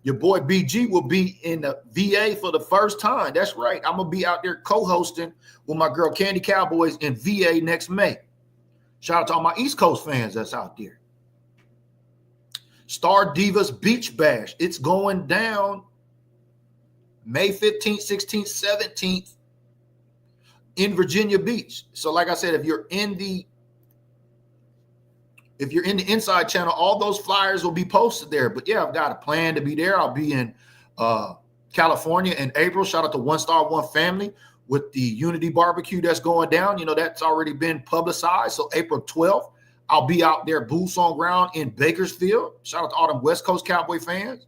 your boy BG will be in the VA for the first time. That's right. I'm going to be out there co-hosting with my girl Candy Cowboys in VA next May. Shout out to all my East Coast fans that's out there. Star Divas Beach Bash. It's going down May 15th, 16th, 17th in Virginia Beach. So like I said, if you're in the inside channel, all those flyers will be posted there. But yeah, I've got a plan to be there. I'll be in California in April. Shout out to One Star One Family with the Unity Barbecue that's going down. That's already been publicized. So April 12th, I'll be out there boots on ground in Bakersfield. Shout out to all them West Coast Cowboy fans.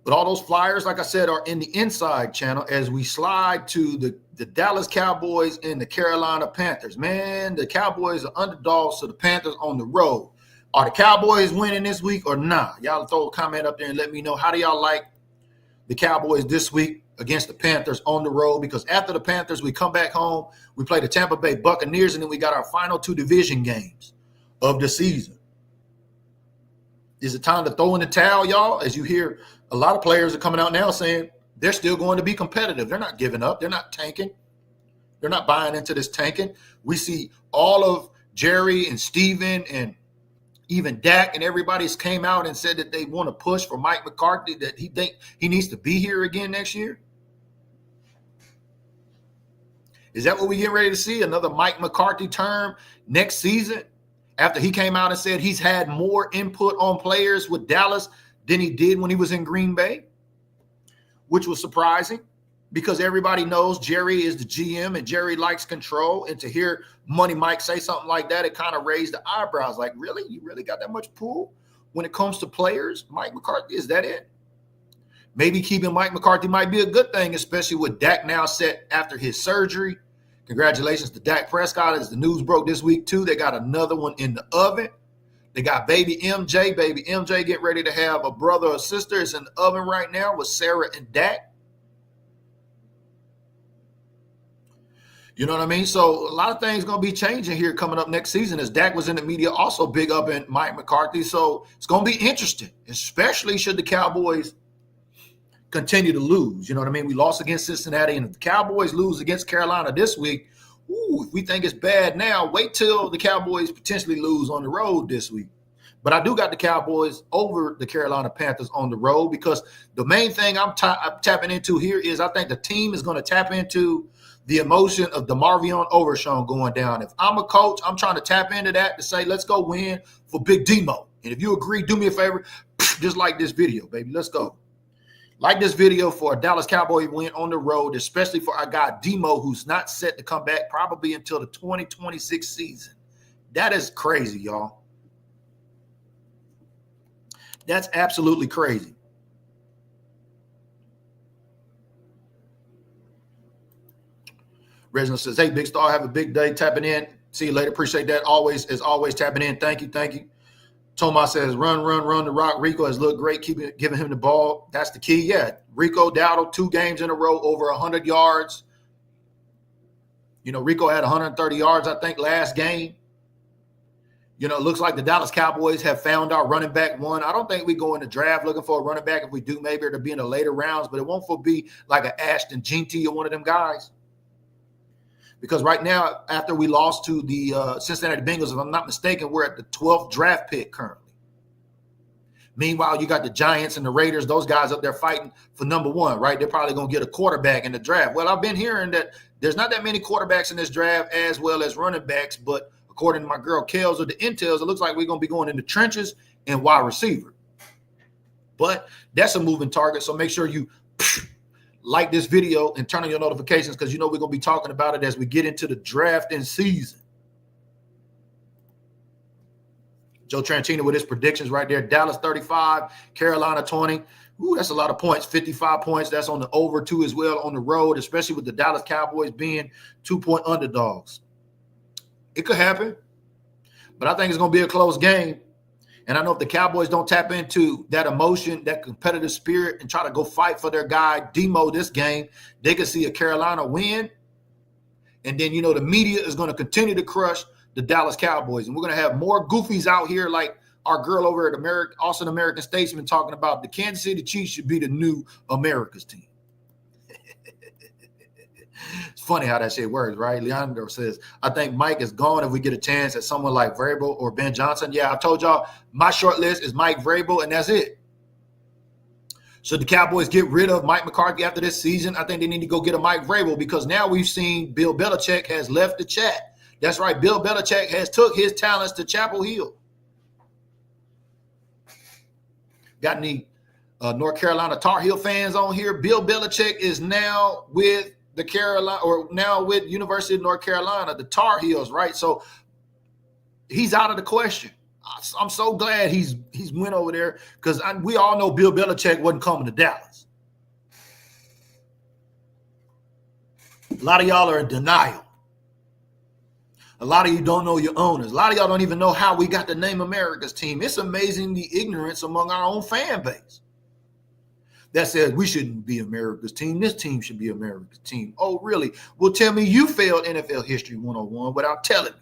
But all those flyers, like I said, are in the inside channel as we slide to the Dallas Cowboys and the Carolina Panthers. Man, the Cowboys are underdogs to the Panthers on the road. Are the Cowboys winning this week or not? Y'all throw a comment up there and let me know. How do y'all like the Cowboys this week against the Panthers on the road? Because after the Panthers, we come back home, we play the Tampa Bay Buccaneers, and then we got our final 2 division games of the season. Is it time to throw in the towel, y'all? As you hear, a lot of players are coming out now saying they're still going to be competitive. They're not giving up. They're not tanking. They're not buying into this tanking. We see all of Jerry and Steven and even Dak and everybody's came out and said that they want to push for Mike McCarthy, that he think he needs to be here again next year. Is that what we get ready to see? Another Mike McCarthy term next season? After he came out and said he's had more input on players with Dallas than he did when he was in Green Bay, which was surprising because everybody knows Jerry is the GM and Jerry likes control. And to hear Money Mike say something like that, it kind of raised the eyebrows. Like, really? You really got that much pull when it comes to players? Mike McCarthy, is that it? Maybe keeping Mike McCarthy might be a good thing, especially with Dak now set after his surgery. Congratulations to Dak Prescott. As the news broke this week, too, they got another one in the oven. They got baby MJ. Baby MJ getting ready to have a brother or sister. It's in the oven right now with Sarah and Dak. You know what I mean? So a lot of things going to be changing here coming up next season, as Dak was in the media also big up in Mike McCarthy. So it's going to be interesting, especially should the Cowboys continue to lose. You know what I mean? We lost against Cincinnati, and if the Cowboys lose against Carolina this week, if we think it's bad now, wait till the Cowboys potentially lose on the road this week. But I do got the Cowboys over the Carolina Panthers on the road because the main thing I'm tapping into here is I think the team is going to tap into the emotion of DeMarvion Overshown going down. If I'm a coach, I'm trying to tap into that to say, let's go win for Big Demo. And if you agree, do me a favor, just like this video, baby. Let's go. Like this video for a Dallas Cowboy win on the road, especially for our guy Demo, who's not set to come back probably until the 2026 season. That is crazy, y'all. That's absolutely crazy. Reginald says, hey, Big Star, have a big day tapping in. See you later. Appreciate that. Always, as always, tapping in. Thank you. Thank you. Tomas says, run the rock. Rico has looked great, giving him the ball. That's the key. Yeah, Rico Dowdle, 2 games in a row, over 100 yards. You know, Rico had 130 yards, I think, last game. You know, it looks like the Dallas Cowboys have found our running back one. I don't think we go in the draft looking for a running back. If we do, maybe it'll be in the later rounds, but it won't be like an Ashton Jeanty or one of them guys. Because right now, after we lost to the Cincinnati Bengals, if I'm not mistaken, we're at the 12th draft pick currently. Meanwhile, you got the Giants and the Raiders, those guys up there fighting for number one, right? They're probably going to get a quarterback in the draft. Well, I've been hearing that there's not that many quarterbacks in this draft as well as running backs, but according to my girl Kels or the Intels, it looks like we're going to be going in the trenches and wide receiver. But that's a moving target, so make sure you like this video and turn on your notifications because you know we're going to be talking about it as we get into the drafting season. Joe Tranchina with his predictions right there. Dallas 35, Carolina 20. Ooh, that's a lot of points. 55 points. That's on the over two as well on the road, especially with the Dallas Cowboys being 2-point underdogs. It could happen, but I think it's going to be a close game. And I know if the Cowboys don't tap into that emotion, that competitive spirit, and try to go fight for their guy, Demo, this game, they could see a Carolina win. And then, you know, the media is going to continue to crush the Dallas Cowboys. And we're going to have more goofies out here like our girl over at Austin American Statesman talking about the Kansas City Chiefs should be the new America's team. It's funny how that shit works, right? Leandro says, I think Mike is gone if we get a chance at someone like Vrabel or Ben Johnson. Yeah, I told y'all my short list is Mike Vrabel, and that's it. Should the Cowboys get rid of Mike McCarthy after this season? I think they need to go get a Mike Vrabel because now we've seen Bill Belichick has left the chat. That's right. Bill Belichick has took his talents to Chapel Hill. Got any North Carolina Tar Heel fans on here? Bill Belichick is now with the Carolina, or now with University of North Carolina, the Tar Heels, right? So he's out of the question. I'm so glad he's went over there because we all know Bill Belichick wasn't coming to Dallas. A lot of y'all are in denial. A lot of you don't know your owners. A lot of y'all don't even know how we got the name America's team. It's amazing the ignorance among our own fan base that says we shouldn't be America's team. This team should be America's team. Oh, really? Well, tell me you failed NFL History 101 without telling me.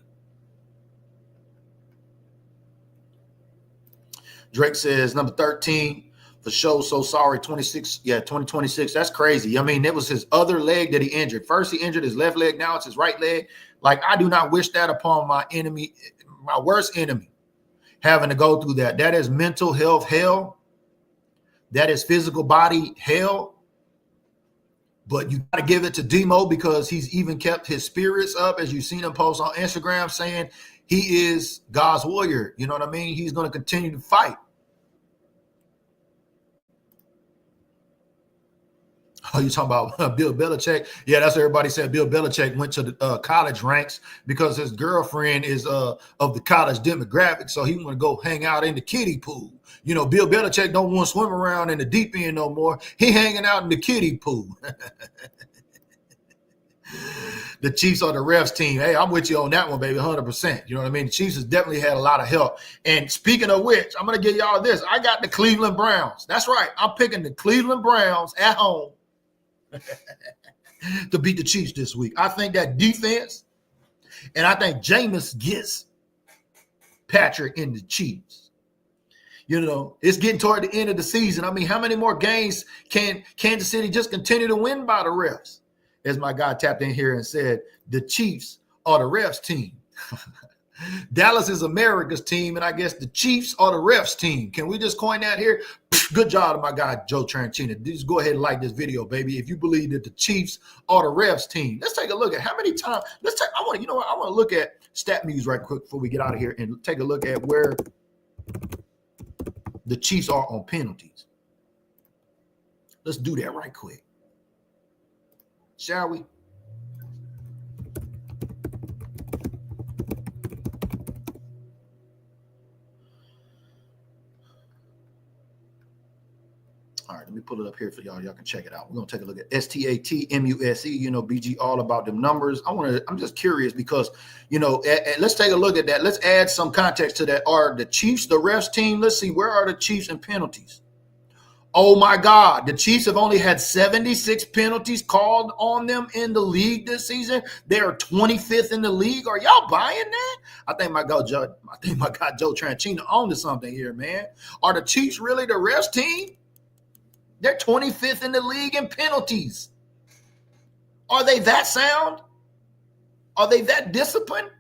Drake says, number 13, for sure, so sorry, 26. Yeah, 2026. That's crazy. I mean, it was his other leg that he injured. First, he injured his left leg. Now it's his right leg. Like, I do not wish that upon my enemy, my worst enemy, having to go through that. That is mental health hell. That is physical body hell. But you got to give it to Demo because he's even kept his spirits up, as you've seen him post on Instagram saying he is God's warrior. You know what I mean? He's going to continue to fight. Oh, you talking about Bill Belichick? Yeah, that's what everybody said. Bill Belichick went to the college ranks because his girlfriend is of the college demographic, so he want to go hang out in the kiddie pool. You know, Bill Belichick don't want to swim around in the deep end no more. He hanging out in the kiddie pool. The Chiefs are the refs team. Hey, I'm with you on that one, baby, 100%. You know what I mean? The Chiefs has definitely had a lot of help. And speaking of which, I'm going to give y'all this. I got the Cleveland Browns. That's right. I'm picking the Cleveland Browns at home to beat the Chiefs this week. I think that defense, and I think Jameis gets Patrick in the Chiefs. You know, it's getting toward the end of the season. I mean, how many more games can Kansas City just continue to win by the refs? As my guy tapped in here and said, the Chiefs are the refs team. Dallas is America's team, and I guess the Chiefs are the refs team. Can we just coin that here? Good job to my guy, Joe Tranchina. Just go ahead and like this video, baby, if you believe that the Chiefs are the refs team. Let's take a look at how many times. I want to look at Stat News right quick before we get out of here and take a look at where the Chiefs are on penalties. Let's do that right quick. Shall we? All right, let me pull it up here for y'all. Y'all can check it out. We're gonna take a look at STATMUSE. You know, BG all about them numbers. I'm just curious because, you know, let's take a look at that. Let's add some context to that. Are the Chiefs the refs team? Let's see, where are the Chiefs in penalties? Oh my God, the Chiefs have only had 76 penalties called on them in the league this season. They are 25th in the league. Are y'all buying that? I think my guy Joe Tranchina owned to something here, man. Are the Chiefs really the refs team? They're 25th in the league in penalties. Are they that sound? Are they that disciplined?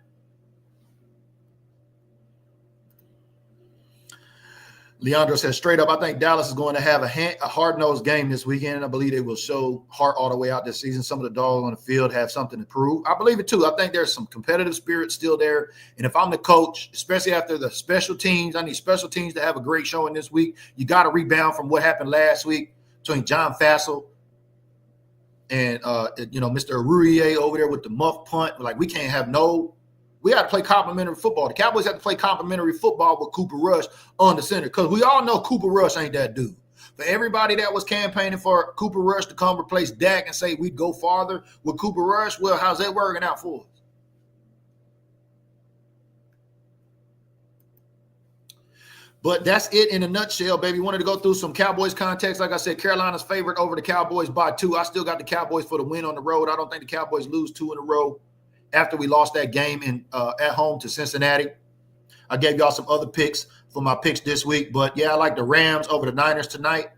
Leandro says, straight up, I think Dallas is going to have a hard-nosed game this weekend, and I believe they will show heart all the way out this season. Some of the dogs on the field have something to prove. I believe it, too. I think there's some competitive spirit still there, and if I'm the coach, especially after the special teams, I need special teams to have a great showing this week. You got to rebound from what happened last week between John Fassel and, Mr. Arurier over there with the muff punt. Like, we can't have we got to play complimentary football. The Cowboys have to play complimentary football with Cooper Rush on the center because we all know Cooper Rush ain't that dude. For everybody that was campaigning for Cooper Rush to come replace Dak and say we'd go farther with Cooper Rush, well, how's that working out for us? But that's it in a nutshell, baby. Wanted to go through some Cowboys context. Like I said, Carolina's favorite over the Cowboys by 2. I still got the Cowboys for the win on the road. I don't think the Cowboys lose 2 in a row after we lost that game at home to Cincinnati. I gave y'all some other picks for my picks this week. But, yeah, I like the Rams over the Niners tonight.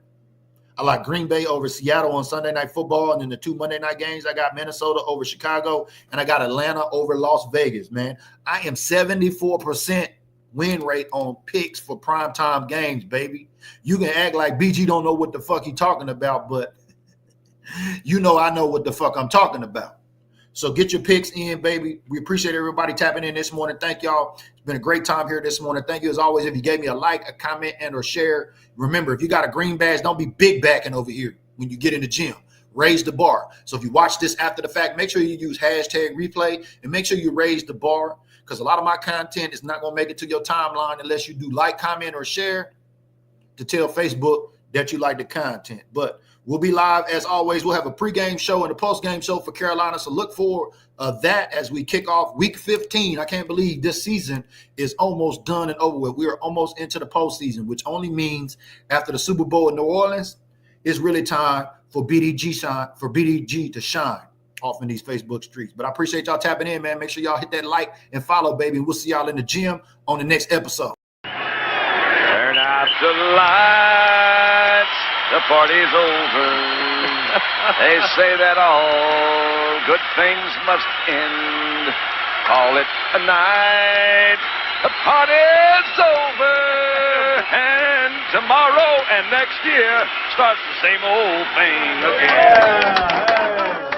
I like Green Bay over Seattle on Sunday Night Football. And then the 2 Monday night games, I got Minnesota over Chicago, and I got Atlanta over Las Vegas, man. I am 74% win rate on picks for primetime games, baby. You can act like BG don't know what the fuck he talking about, but you know I know what the fuck I'm talking about. So get your picks in, baby. We appreciate everybody tapping in this morning. Thank y'all. It's been a great time here this morning. Thank you as always. If you gave me a like, a comment, and or share, remember, if you got a green badge, don't be big backing over here when you get in the gym. Raise the bar. So if you watch this after the fact, make sure you use #replay and make sure you raise the bar because a lot of my content is not going to make it to your timeline unless you do like, comment, or share to tell Facebook that you like the content. But we'll be live as always. We'll have a pregame show and a postgame show for Carolina. So look for that as we kick off week 15. I can't believe this season is almost done and over with. We are almost into the postseason, which only means after the Super Bowl in New Orleans, it's really time for BDG to shine off in these Facebook streets. But I appreciate y'all tapping in, man. Make sure y'all hit that like and follow, baby. And we'll see y'all in the gym on the next episode. Turn out the lights. The party's over. They say that all good things must end. Call it a night. The party's over. And tomorrow and next year starts the same old thing again.